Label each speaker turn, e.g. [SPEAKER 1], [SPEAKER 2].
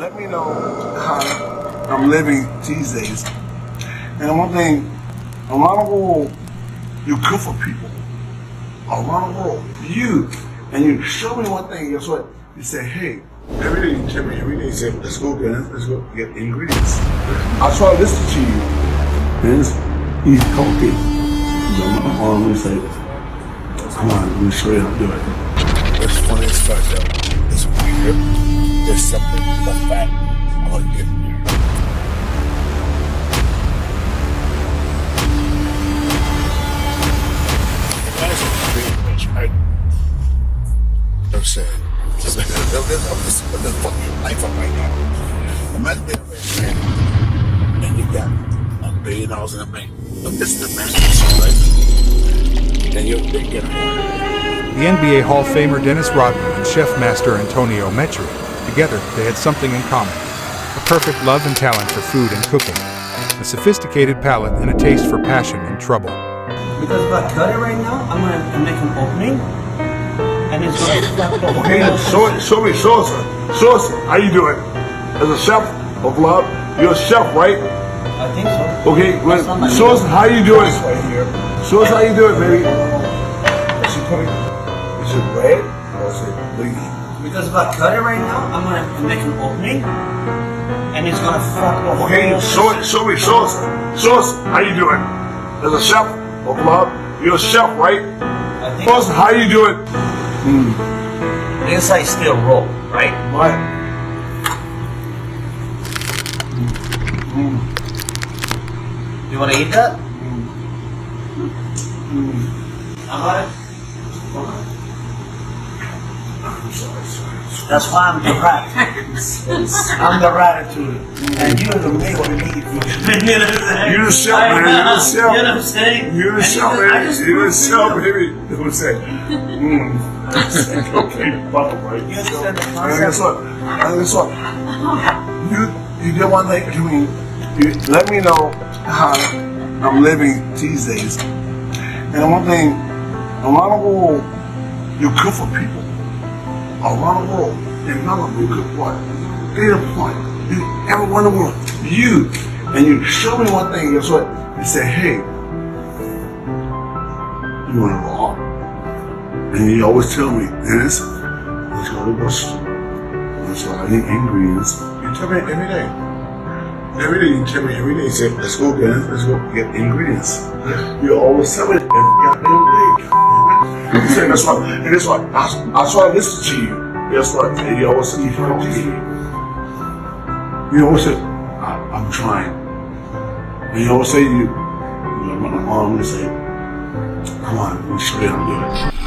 [SPEAKER 1] let me know how I'm living these days. And one thing, around the world, you cook for people. Around the world, and you show me one thing, guess what? You say, hey, every day you tell me, every day you say, let's go get ingredients. I try to listen to you, and eat healthy. You say, come on, let me show you how to do it.
[SPEAKER 2] It's funny as fuck, though. It's weird. There's something the fact about getting there. Imagine being rich, right? I'm saying, let's put the fucking life up right now. Imagine being rich, man, and you got $1 billion in the bank. This is the masterpiece, right? And you're big get
[SPEAKER 3] The NBA Hall of Famer Dennis Rodman and chef master Antonio Mecheri. Together, they had something in common. A perfect love and talent for food and cooking. A sophisticated palate and a taste for passion and trouble.
[SPEAKER 4] Because if I cut it right now, I'm going to make an opening. And it's going to...
[SPEAKER 1] Okay, show us how you do it. As a chef of love, you're a chef, right?
[SPEAKER 4] I think so.
[SPEAKER 1] Okay, show us how you do it. Show us how you do it, baby. Is it bread or is it leaf?
[SPEAKER 4] Because if I cut it right now, I'm going to make an opening. And it's going to fuck the
[SPEAKER 1] Okay, show us how you do it. As a chef of love, you're a chef, right?
[SPEAKER 4] I think
[SPEAKER 1] Show us how you do it.
[SPEAKER 4] the inside still roll, right?
[SPEAKER 1] What?
[SPEAKER 4] You want to eat that? I got it.
[SPEAKER 1] I'm sorry.
[SPEAKER 4] That's why I'm the rat. I'm the ratatouille. And you're the make believe. You know what I'm saying?
[SPEAKER 1] You're the chef, man. You're the chef.
[SPEAKER 4] You know what I'm saying?
[SPEAKER 1] You're the chef, baby. You're the chef, baby. You know what I'm saying? Okay, bottle, right?
[SPEAKER 4] You understand the
[SPEAKER 1] And
[SPEAKER 4] concept?
[SPEAKER 1] guess what? You did one thing to me. You let me know how I'm living these days. And one thing, around the world, you cook for people. Around the world, in Melanin, you cook what? Data point. Everyone in the world, and you show me one thing, guess what? You say, hey, you want to raw? And you always tell me, Dennis, let's go to the restaurant. That's why I need ingredients. You tell me every day. Every day you tell me, every day you say, let's go get ingredients. You always tell me every goddamn day. You say, that's what I try to listen to you. That's what, and you always say, you always say, I'm trying. And you always say, my mom would say, come on, let me show you how to do it.